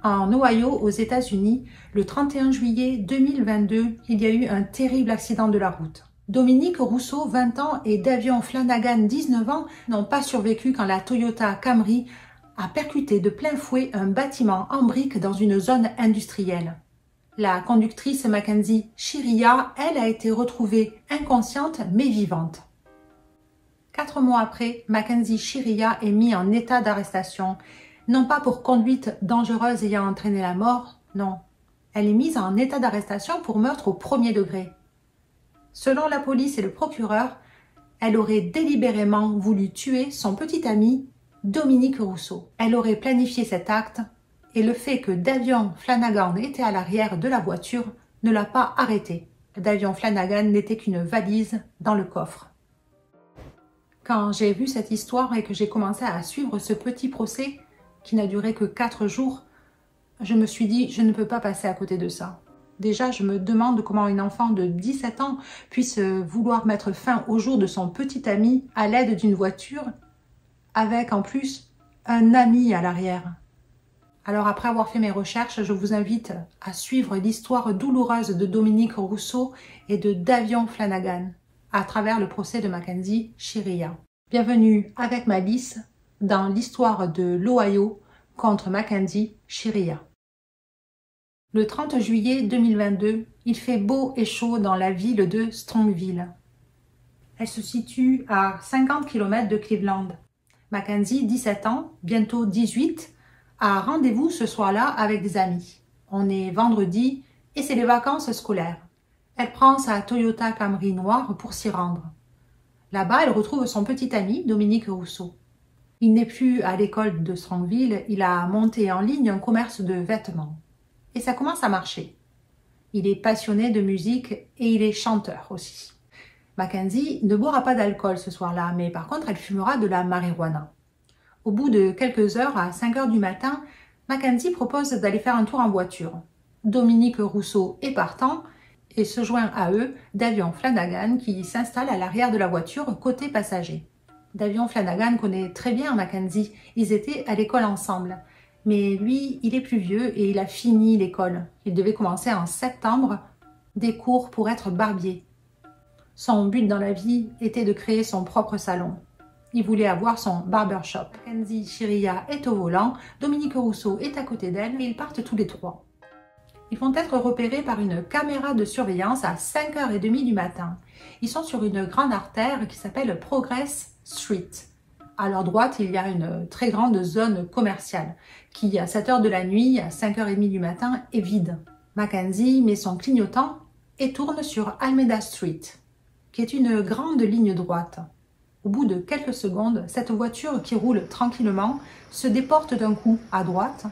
En Ohio, aux États-Unis, le 31 juillet 2022, il y a eu un terrible accident de la route. Dominique Rousseau, 20 ans, et Davion Flanagan, 19 ans, n'ont pas survécu quand la Toyota Camry a percuté de plein fouet un bâtiment en briques dans une zone industrielle. La conductrice Mackenzie Chiria, elle, a été retrouvée inconsciente mais vivante. 4 mois après, Mackenzie Chiria est mise en état d'arrestation, non pas pour conduite dangereuse ayant entraîné la mort, non. Elle est mise en état d'arrestation pour meurtre au premier degré. Selon la police et le procureur, elle aurait délibérément voulu tuer son petit ami Dominique Rousseau. Elle aurait planifié cet acte et le fait que Davion Flanagan était à l'arrière de la voiture ne l'a pas arrêté. Davion Flanagan n'était qu'une valise dans le coffre. Quand j'ai vu cette histoire et que j'ai commencé à suivre ce petit procès qui n'a duré que 4 jours, je me suis dit, je ne peux pas passer à côté de ça. Déjà, je me demande comment une enfant de 17 ans puisse vouloir mettre fin au jour de son petit ami à l'aide d'une voiture, avec en plus un ami à l'arrière. Alors après avoir fait mes recherches, je vous invite à suivre l'histoire douloureuse de Dominique Rousseau et de Davion Flanagan à travers le procès de Mackenzie Chiria. Bienvenue avec Malice dans l'histoire de l'Ohio contre Mackenzie Chiria. Le 30 juillet 2022, il fait beau et chaud dans la ville de Strongville. Elle se situe à 50 km de Cleveland. Mackenzie, 17 ans, bientôt 18, a rendez-vous ce soir-là avec des amis. On est vendredi et c'est les vacances scolaires. Elle prend sa Toyota Camry noire pour s'y rendre. Là-bas, elle retrouve son petit ami, Dominique Rousseau. Il n'est plus à l'école de Strongville, il a monté en ligne un commerce de vêtements. Et ça commence à marcher. Il est passionné de musique et il est chanteur aussi. Mackenzie ne boira pas d'alcool ce soir-là, mais par contre, elle fumera de la marijuana. Au bout de quelques heures, à 5 heures du matin, Mackenzie propose d'aller faire un tour en voiture. Dominique Rousseau est partant et se joint à eux Davion Flanagan qui s'installe à l'arrière de la voiture côté passager. Davion Flanagan connaît très bien Mackenzie, ils étaient à l'école ensemble. Mais lui, il est plus vieux et il a fini l'école. Il devait commencer en septembre des cours pour être barbier. Son but dans la vie était de créer son propre salon. Il voulait avoir son barbershop. Mackenzie Chiria est au volant, Dominique Rousseau est à côté d'elle et ils partent tous les trois. Ils vont être repérés par une caméra de surveillance à 5h30 du matin. Ils sont sur une grande artère qui s'appelle Progress Street. À leur droite, il y a une très grande zone commerciale qui, à 7h de la nuit, à 5h30 du matin, est vide. Mackenzie met son clignotant et tourne sur Alameda Street, qui est une grande ligne droite. Au bout de quelques secondes, cette voiture qui roule tranquillement se déporte d'un coup à droite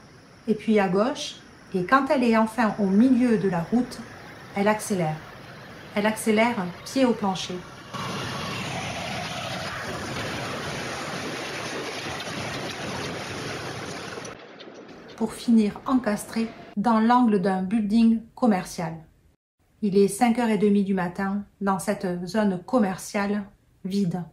et puis à gauche, et quand elle est enfin au milieu de la route, elle accélère. Elle accélère pied au plancher. Pour finir encastré dans l'angle d'un building commercial. Il est 5h30 du matin dans cette zone commerciale vide.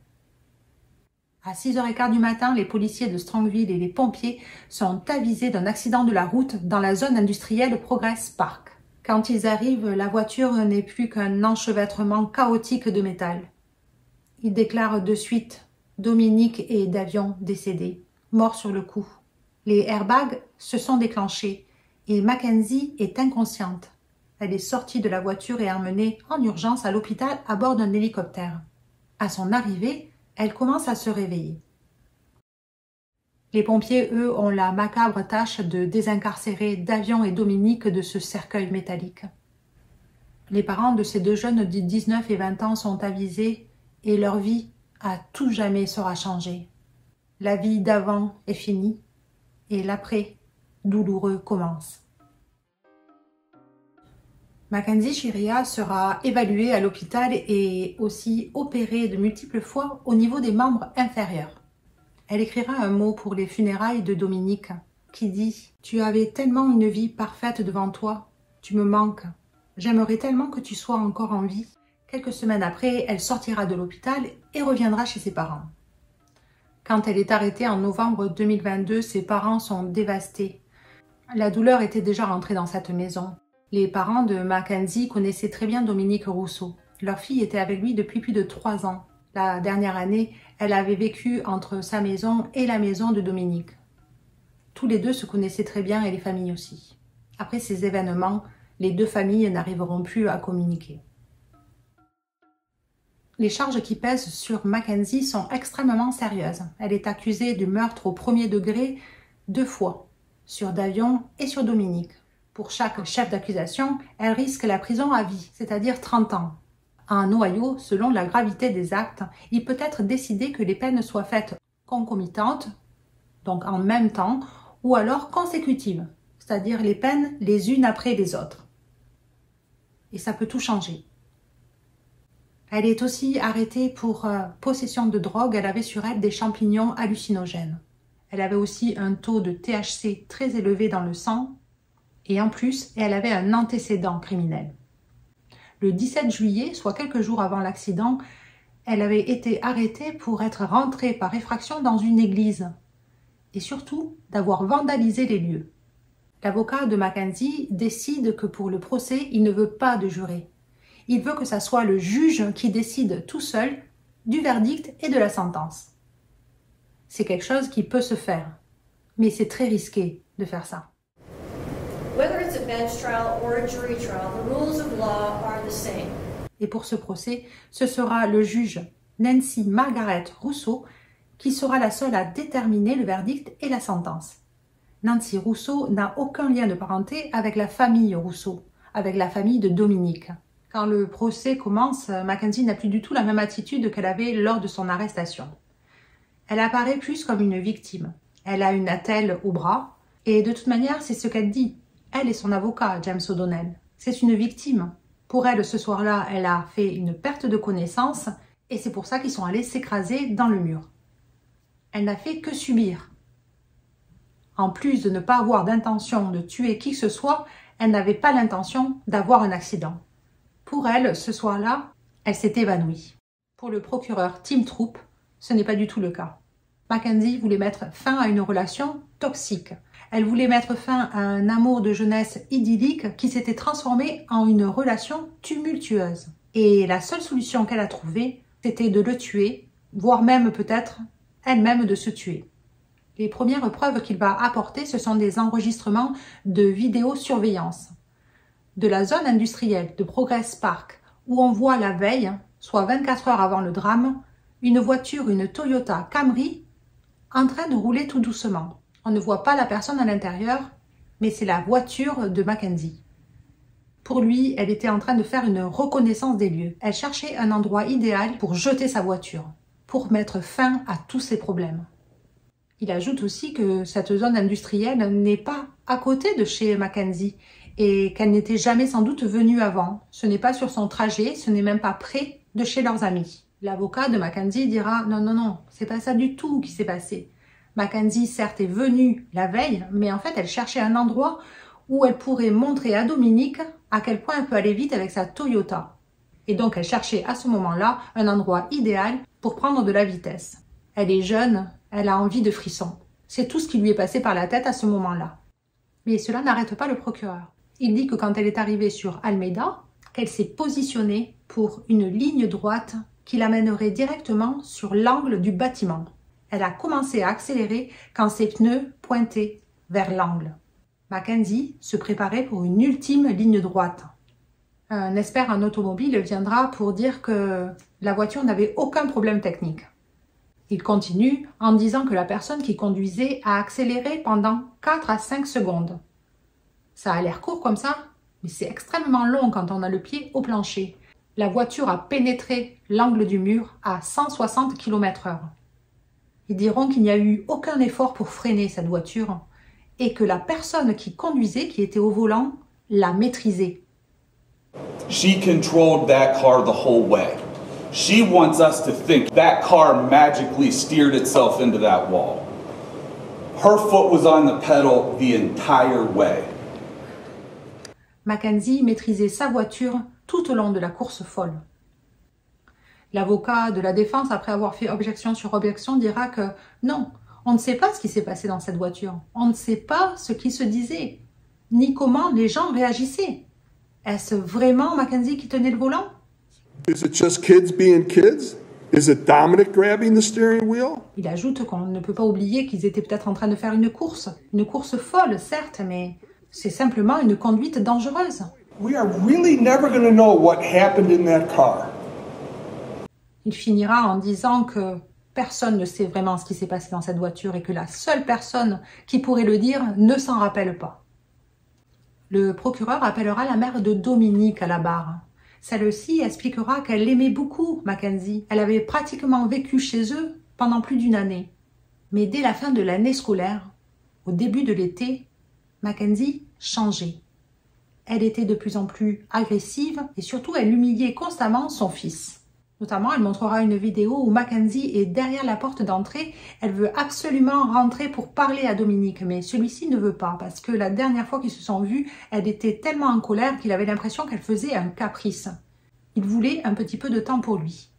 À 6h15 du matin, les policiers de Strongville et les pompiers sont avisés d'un accident de la route dans la zone industrielle Progress Park. Quand ils arrivent, la voiture n'est plus qu'un enchevêtrement chaotique de métal. Ils déclarent de suite Dominique et Davion décédés, morts sur le coup. Les airbags se sont déclenchés et Mackenzie est inconsciente. Elle est sortie de la voiture et emmenée en urgence à l'hôpital à bord d'un hélicoptère. À son arrivée, elle commence à se réveiller. Les pompiers, eux, ont la macabre tâche de désincarcérer Davion et Dominique de ce cercueil métallique. Les parents de ces deux jeunes de 19 et 20 ans sont avisés et leur vie à tout jamais sera changée. La vie d'avant est finie et l'après douloureux commence. Mackenzie Chiria sera évaluée à l'hôpital et aussi opérée de multiples fois au niveau des membres inférieurs. Elle écrira un mot pour les funérailles de Dominique qui dit « Tu avais tellement une vie parfaite devant toi, tu me manques. J'aimerais tellement que tu sois encore en vie. » Quelques semaines après, elle sortira de l'hôpital et reviendra chez ses parents. Quand elle est arrêtée en novembre 2022, ses parents sont dévastés. La douleur était déjà rentrée dans cette maison. Les parents de Mackenzie connaissaient très bien Dominique Rousseau. Leur fille était avec lui depuis plus de 3 ans. La dernière année, elle avait vécu entre sa maison et la maison de Dominique. Tous les deux se connaissaient très bien et les familles aussi. Après ces événements, les deux familles n'arriveront plus à communiquer. Les charges qui pèsent sur Mackenzie sont extrêmement sérieuses. Elle est accusée du meurtre au premier degré 2 fois, sur Davion et sur Dominique. Pour chaque chef d'accusation, elle risque la prison à vie, c'est-à-dire 30 ans. En Ohio, selon la gravité des actes, il peut être décidé que les peines soient faites concomitantes, donc en même temps, ou alors consécutives, c'est-à-dire les peines les unes après les autres. Et ça peut tout changer. Elle est aussi arrêtée pour possession de drogue. Elle avait sur elle des champignons hallucinogènes. Elle avait aussi un taux de THC très élevé dans le sang. Et en plus, elle avait un antécédent criminel. Le 17 juillet, soit quelques jours avant l'accident, elle avait été arrêtée pour être rentrée par effraction dans une église. Et surtout, d'avoir vandalisé les lieux. L'avocat de Mackenzie décide que pour le procès, il ne veut pas de juré. Il veut que ça soit le juge qui décide tout seul du verdict et de la sentence. C'est quelque chose qui peut se faire, mais c'est très risqué de faire ça. Et pour ce procès, ce sera le juge Nancy Margaret Rousseau qui sera la seule à déterminer le verdict et la sentence. Nancy Rousseau n'a aucun lien de parenté avec la famille Rousseau, avec la famille de Dominique. Quand le procès commence, Mackenzie n'a plus du tout la même attitude qu'elle avait lors de son arrestation. Elle apparaît plus comme une victime. Elle a une attelle au bras, et de toute manière, c'est ce qu'elle dit. Elle et son avocat, James O'Donnell. C'est une victime. Pour elle, ce soir-là, elle a fait une perte de connaissance, et c'est pour ça qu'ils sont allés s'écraser dans le mur. Elle n'a fait que subir. En plus de ne pas avoir d'intention de tuer qui que ce soit, elle n'avait pas l'intention d'avoir un accident. Pour elle, ce soir-là, elle s'est évanouie. Pour le procureur Tim Troop, ce n'est pas du tout le cas. Mackenzie voulait mettre fin à une relation toxique. Elle voulait mettre fin à un amour de jeunesse idyllique qui s'était transformé en une relation tumultueuse. Et la seule solution qu'elle a trouvée, c'était de le tuer, voire même peut-être elle-même de se tuer. Les premières preuves qu'il va apporter, ce sont des enregistrements de vidéosurveillance de la zone industrielle de Progress Park, où on voit la veille, soit 24 heures avant le drame, une voiture, une Toyota Camry, en train de rouler tout doucement. On ne voit pas la personne à l'intérieur, mais c'est la voiture de Mackenzie. Pour lui, elle était en train de faire une reconnaissance des lieux. Elle cherchait un endroit idéal pour jeter sa voiture, pour mettre fin à tous ses problèmes. Il ajoute aussi que cette zone industrielle n'est pas à côté de chez Mackenzie et qu'elle n'était jamais sans doute venue avant. Ce n'est pas sur son trajet, ce n'est même pas près de chez leurs amis. L'avocat de Mackenzie dira « Non, c'est pas ça du tout qui s'est passé. Mackenzie, certes, est venue la veille, mais en fait, elle cherchait un endroit où elle pourrait montrer à Dominique à quel point elle peut aller vite avec sa Toyota. Et donc, elle cherchait à ce moment-là un endroit idéal pour prendre de la vitesse. Elle est jeune, elle a envie de frissons. C'est tout ce qui lui est passé par la tête à ce moment-là. Mais cela n'arrête pas le procureur. Il dit que quand elle est arrivée sur Almeida, qu'elle s'est positionnée pour une ligne droite qui l'amènerait directement sur l'angle du bâtiment. Elle a commencé à accélérer quand ses pneus pointaient vers l'angle. Mackenzie se préparait pour une ultime ligne droite. Un expert en automobile viendra pour dire que la voiture n'avait aucun problème technique. Il continue en disant que la personne qui conduisait a accéléré pendant 4 à 5 secondes. Ça a l'air court comme ça, mais c'est extrêmement long quand on a le pied au plancher. La voiture a pénétré l'angle du mur à 160 km/h. Ils diront qu'il n'y a eu aucun effort pour freiner cette voiture et que la personne qui conduisait, qui était au volant, l'a maîtrisée. She controlled that car the whole way. She wants us to think that car magically steered itself into that wall. Her foot was on the pedal the entire way. Mackenzie maîtrisait sa voiture tout au long de la course folle. L'avocat de la défense, après avoir fait objection sur objection, dira que non, On ne sait pas ce qui s'est passé dans cette voiture. On ne sait pas ce qui se disait, ni comment les gens réagissaient. Est-ce vraiment Mackenzie qui tenait le volant? Is it just kids being kids? Is it Dominic grabbing the steering wheel? Il ajoute qu'on ne peut pas oublier qu'ils étaient peut-être en train de faire une course folle, certes, mais c'est simplement une conduite dangereuse. We are really never going to know what happened in that car. Il finira en disant que personne ne sait vraiment ce qui s'est passé dans cette voiture et que la seule personne qui pourrait le dire ne s'en rappelle pas. Le procureur appellera la mère de Dominique à la barre. Celle-ci expliquera qu'elle aimait beaucoup Mackenzie. Elle avait pratiquement vécu chez eux pendant plus d'1 année. Mais dès la fin de l'année scolaire, au début de l'été, Mackenzie changeait. Elle était de plus en plus agressive et surtout elle humiliait constamment son fils. Notamment, elle montrera une vidéo où Mackenzie est derrière la porte d'entrée. Elle veut absolument rentrer pour parler à Dominique, mais celui-ci ne veut pas parce que la dernière fois qu'ils se sont vus, elle était tellement en colère qu'il avait l'impression qu'elle faisait un caprice. Il voulait un petit peu de temps pour lui.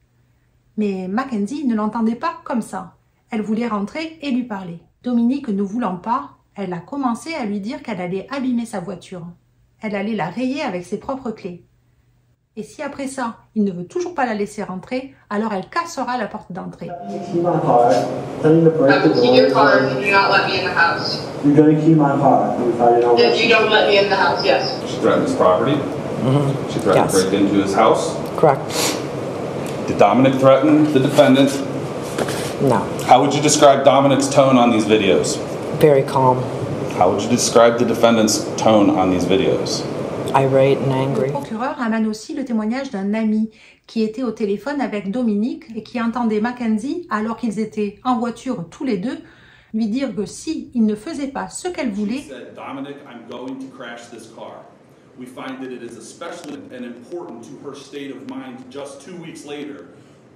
Mais Mackenzie ne l'entendait pas comme ça. Elle voulait rentrer et lui parler. Dominique ne voulant pas, elle a commencé à lui dire qu'elle allait abîmer sa voiture. Elle allait la rayer avec ses propres clés. Et si après ça, il ne veut toujours pas la laisser rentrer, alors elle cassera la porte d'entrée. Key my car, telling to break the Key your door. car and you do not let me in the house. You're going to key my car if I don't. If you don't let me in the house, yes. She threatened his property. She threatened to Yes. break into his house. Correct. Did Dominic threaten the defendant? No. How would you describe Dominic's tone on these videos? Very calm, How would you describe the defendant's tone on these videos? irate and Le angry. procureur amène aussi le témoignage d'un ami qui était au téléphone avec Dominique et qui entendait Mackenzie, alors qu'ils étaient en voiture tous les deux, lui dire que si il ne faisait pas ce qu'elle voulait, Said, Dominic, I'm going to crash this car. We find that it is especially and important to her state of mind just 2 weeks later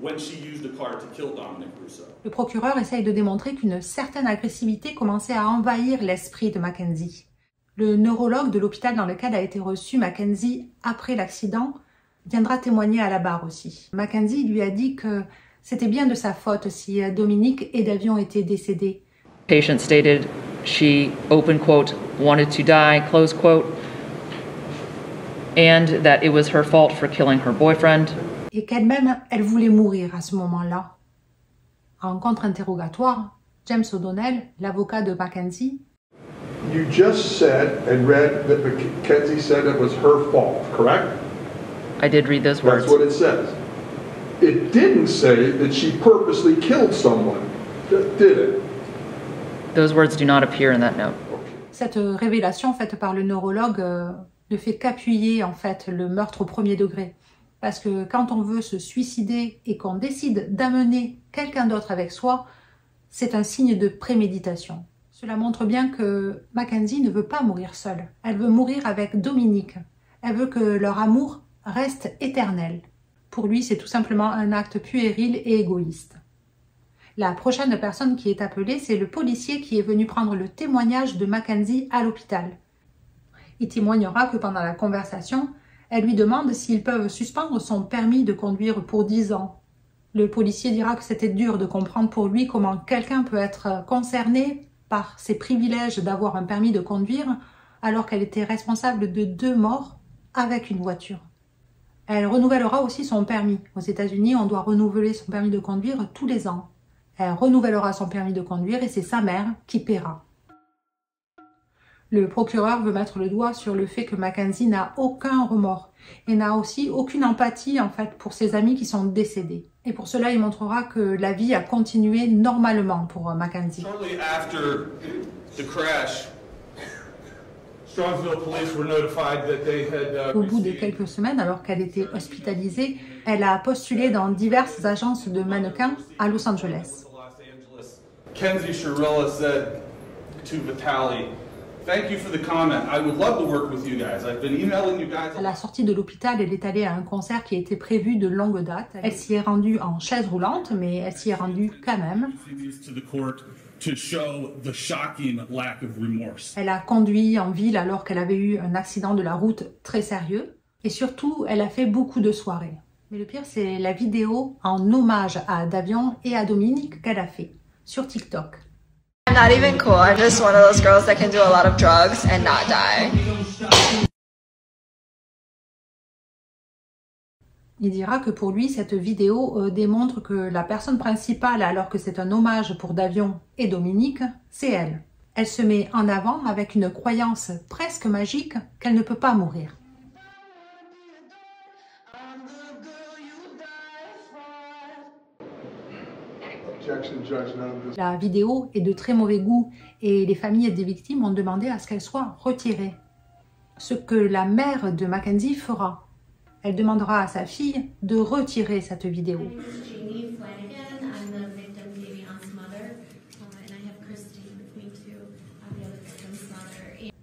when she used a car to kill Dominic Russo. le procureur essaye de démontrer qu'une certaine agressivité commençait à envahir l'esprit de Mackenzie. Le neurologue de l'hôpital dans lequel a été reçu Mackenzie après l'accident viendra témoigner à la barre aussi. Mackenzie lui a dit que c'était bien de sa faute si Dominique et Davion étaient décédés. Patient stated she, open quote, wanted to die, close quote, and that it was her fault for killing her boyfriend. Et qu'elle-même, elle voulait mourir à ce moment-là. En contre-interrogatoire, James O'Donnell, l'avocat de Mackenzie, You just said and read that Mackenzie said it was her fault, correct? I did read those words. That's what it says. It didn't say that she purposely killed someone, did it? Those words do not appear in that note. cette révélation faite par le neurologue ne fait qu'appuyer en fait le meurtre au premier degré. Parce que quand on veut se suicider et qu'on décide d'amener quelqu'un d'autre avec soi, c'est un signe de préméditation. Cela montre bien que Mackenzie ne veut pas mourir seule. Elle veut mourir avec Dominique. Elle veut que leur amour reste éternel. Pour lui, c'est tout simplement un acte puéril et égoïste. La prochaine personne qui est appelée, c'est le policier qui est venu prendre le témoignage de Mackenzie à l'hôpital. Il témoignera que pendant la conversation, elle lui demande s'ils peuvent suspendre son permis de conduire pour 10 ans. Le policier dira que c'était dur de comprendre pour lui comment quelqu'un peut être concerné par ses privilèges d'avoir un permis de conduire alors qu'elle était responsable de 2 morts avec une voiture. Elle renouvellera aussi son permis. Aux États-Unis, on doit renouveler son permis de conduire tous les ans. Elle renouvellera son permis de conduire et c'est sa mère qui paiera. Le procureur veut mettre le doigt sur le fait que Mackenzie n'a aucun remords et n'a aussi aucune empathie en fait pour ses amis qui sont décédés. Et pour cela, il montrera que la vie a continué normalement pour Mackenzie. Shortly after the crash, Strongsville police were notified that they had Au bout de quelques semaines, alors qu'elle était hospitalisée, elle a postulé dans diverses agences de mannequins à Los Angeles. Kenzie Shirilla said to Vitali, "Thank you for the comment. I would love to work with you guys. I've been emailing you guys." À la sortie de l'hôpital, elle est allée à un concert qui était prévu de longue date. Elle s'y est rendue en chaise roulante, mais elle s'y est rendue quand même. Elle a conduit en ville alors qu'elle avait eu un accident de la route très sérieux. Et surtout, elle a fait beaucoup de soirées. Mais le pire, c'est la vidéo en hommage à Davion et à Dominique qu'elle a fait sur TikTok. not even cool. I'm just one of those girls that can do a lot of drugs and not die. Il dira que pour lui, cette vidéo démontre que la personne principale, alors que c'est un hommage pour Davion et Dominique, c'est elle. Elle se met en avant avec une croyance presque magique qu'elle ne peut pas mourir. La vidéo est de très mauvais goût et les familles des victimes ont demandé à ce qu'elle soit retirée. Ce que la mère de Mackenzie fera. Elle demandera à sa fille de retirer cette vidéo.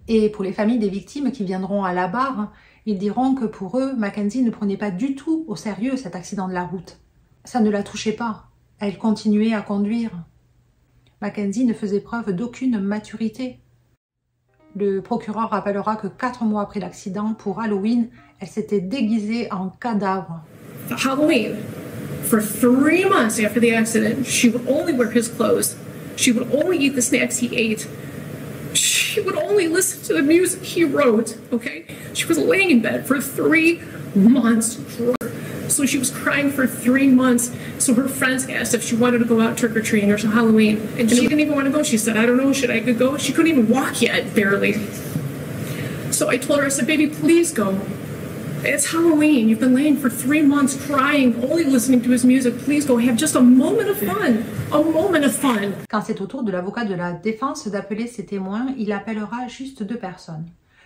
Et pour les familles des victimes qui viendront à la barre, ils diront que pour eux, Mackenzie ne prenait pas du tout au sérieux cet accident de la route. Ça ne la touchait pas. Elle continuait à conduire. Mackenzie ne faisait preuve d'aucune maturité. Le procureur rappellera que 4 mois après l'accident, pour Halloween, elle s'était déguisée en cadavre. For Halloween, for 3 months after the accident, she would only wear his clothes. She would only eat the snacks he ate. She would only listen to the music he wrote, okay? She was laying in bed for 3 months. So she was crying for 3 months. So her friends asked if she wanted to go out trick-or-treating or Halloween. And she didn't even want to go. She said, I don't know, should I go? She couldn't even walk yet, barely. So I told her, I said, baby, please go. It's Halloween. You've been laying for 3 months crying, only listening to his music. Please go. Have just a moment of fun. A moment of fun. Quand c'est au tour de l'avocat de la défense d'appeler ses témoins, il appellera juste 2 personnes.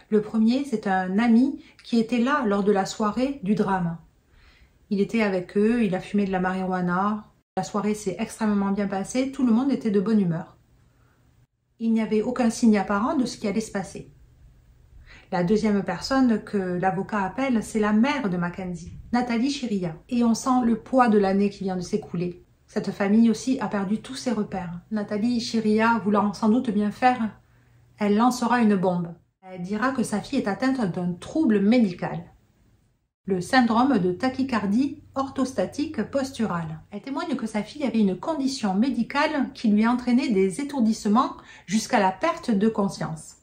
Le premier, c'est un ami qui était là lors de la soirée du drame. Il était avec eux, il a fumé de la marijuana. La soirée s'est extrêmement bien passée, tout le monde était de bonne humeur. Il n'y avait aucun signe apparent de ce qui allait se passer. La deuxième personne que l'avocat appelle, c'est la mère de Mackenzie, Nathalie Chiria. Et on sent le poids de l'année qui vient de s'écouler. Cette famille aussi a perdu tous ses repères. Nathalie Chiria, voulant sans doute bien faire, elle lancera une bombe. Elle dira que sa fille est atteinte d'un trouble médical. Le syndrome de tachycardie orthostatique posturale. Elle témoigne que sa fille avait une condition médicale qui lui entraînait des étourdissements jusqu'à la perte de conscience.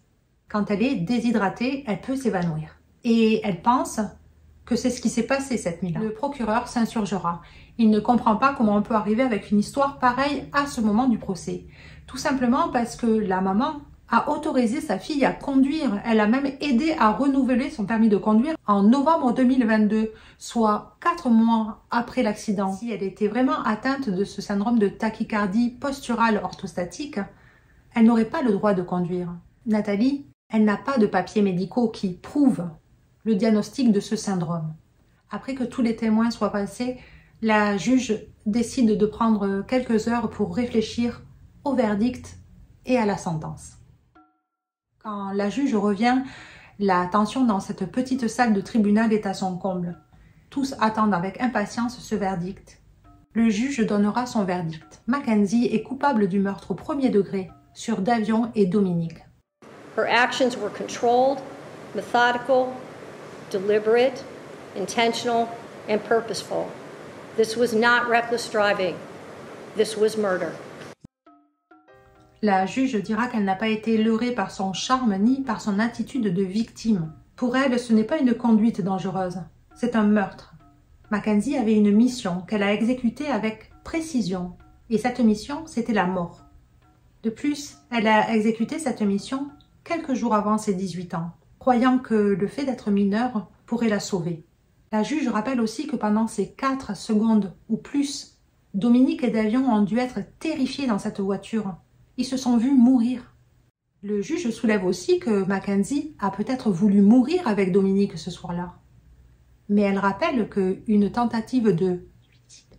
Quand elle est déshydratée, elle peut s'évanouir. Et elle pense que c'est ce qui s'est passé cette nuit-là. Le procureur s'insurgera. Il ne comprend pas comment on peut arriver avec une histoire pareille à ce moment du procès. Tout simplement parce que la maman a autorisé sa fille à conduire. Elle a même aidé à renouveler son permis de conduire en novembre 2022, soit 4 mois après l'accident. Si elle était vraiment atteinte de ce syndrome de tachycardie posturale orthostatique, elle n'aurait pas le droit de conduire. Nathalie, elle n'a pas de papiers médicaux qui prouvent le diagnostic de ce syndrome. Après que tous les témoins soient passés, la juge décide de prendre quelques heures pour réfléchir au verdict et à la sentence. Quand la juge revient, la tension dans cette petite salle de tribunal est à son comble. Tous attendent avec impatience ce verdict. Le juge donnera son verdict. Mackenzie est coupable du meurtre au 1er degré sur Davion et Dominique. Her actions were controlled, methodical, deliberate, intentional, and purposeful. This was not reckless driving. This was murder. La juge dira qu'elle n'a pas été leurrée par son charme ni par son attitude de victime. Pour elle, ce n'est pas une conduite dangereuse, c'est un meurtre. Mackenzie avait une mission qu'elle a exécutée avec précision, et cette mission, c'était la mort. De plus, elle a exécuté cette mission quelques jours avant ses 18 ans, croyant que le fait d'être mineure pourrait la sauver. La juge rappelle aussi que pendant ces 4 secondes ou plus, Dominique et Davion ont dû être terrifiés dans cette voiture. Ils se sont vus mourir. Le juge soulève aussi que Mackenzie a peut-être voulu mourir avec Dominique ce soir-là. Mais elle rappelle qu'une tentative de suicide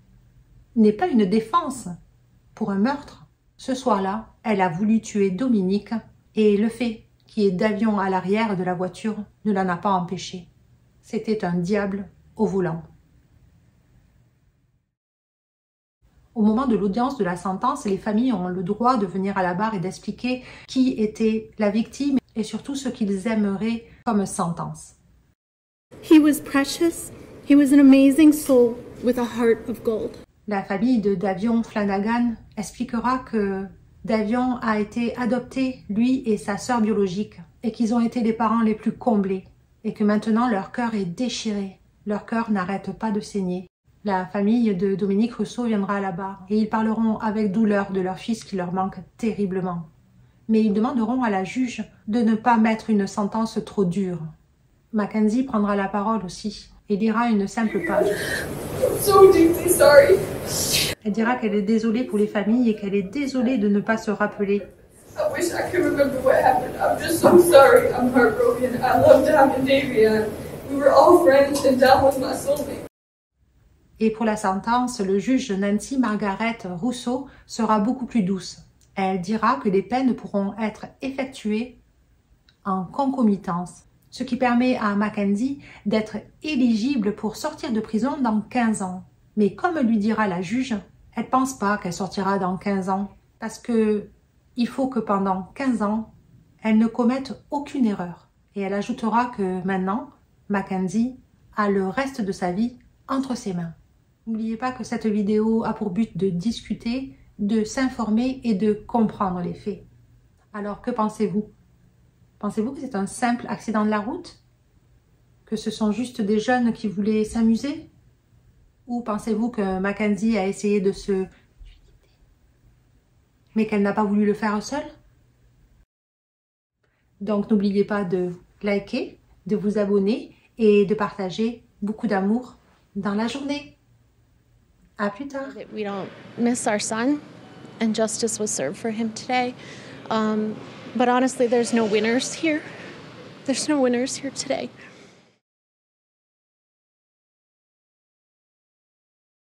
n'est pas une défense pour un meurtre. Ce soir-là, elle a voulu tuer Dominique et le fait qu'il y ait Davion à l'arrière de la voiture ne l'en a pas empêché. C'était un diable au volant. Au moment de l'audience de la sentence, les familles ont le droit de venir à la barre et d'expliquer qui était la victime et surtout ce qu'ils aimeraient comme sentence. He was precious. He was an amazing soul with a heart of gold. La famille de Davion Flanagan expliquera que Davion a été adopté, lui et sa sœur biologique, et qu'ils ont été les parents les plus comblés, et que maintenant leur cœur est déchiré, leur cœur n'arrête pas de saigner. La famille de Dominique Rousseau viendra là-bas, et ils parleront avec douleur de leur fils qui leur manque terriblement. Mais ils demanderont à la juge de ne pas mettre une sentence trop dure. Mackenzie prendra la parole aussi, et lira une simple page. So deeply sorry. Elle dira qu'elle est désolée pour les familles et qu'elle est désolée de ne pas se rappeler. I wish I could remember what happened. I'm just so sorry. I'm heartbroken. I love Dam and Davian. We were all friends and Dam was my soulmate. Et pour la sentence, le juge Nancy Margaret Rousseau sera beaucoup plus douce. Elle dira que les peines pourront être effectuées en concomitance, ce qui permet à Mackenzie d'être éligible pour sortir de prison dans 15 ans. Mais comme lui dira la juge, elle ne pense pas qu'elle sortira dans 15 ans, parce que il faut que pendant 15 ans, elle ne commette aucune erreur. Et elle ajoutera que maintenant, Mackenzie a le reste de sa vie entre ses mains. N'oubliez pas que cette vidéo a pour but de discuter, de s'informer et de comprendre les faits. Alors, que pensez-vous? Pensez-vous que c'est un simple accident de la route? Que ce sont juste des jeunes qui voulaient s'amuser? Ou pensez-vous que Mackenzie a essayé de se... mais qu'elle n'a pas voulu le faire seule? Donc, n'oubliez pas de liker, de vous abonner et de partager beaucoup d'amour dans la journée. À plus tard. We don't miss our son, and justice was served for him today. But honestly, there's no winners here. There's no winners here today.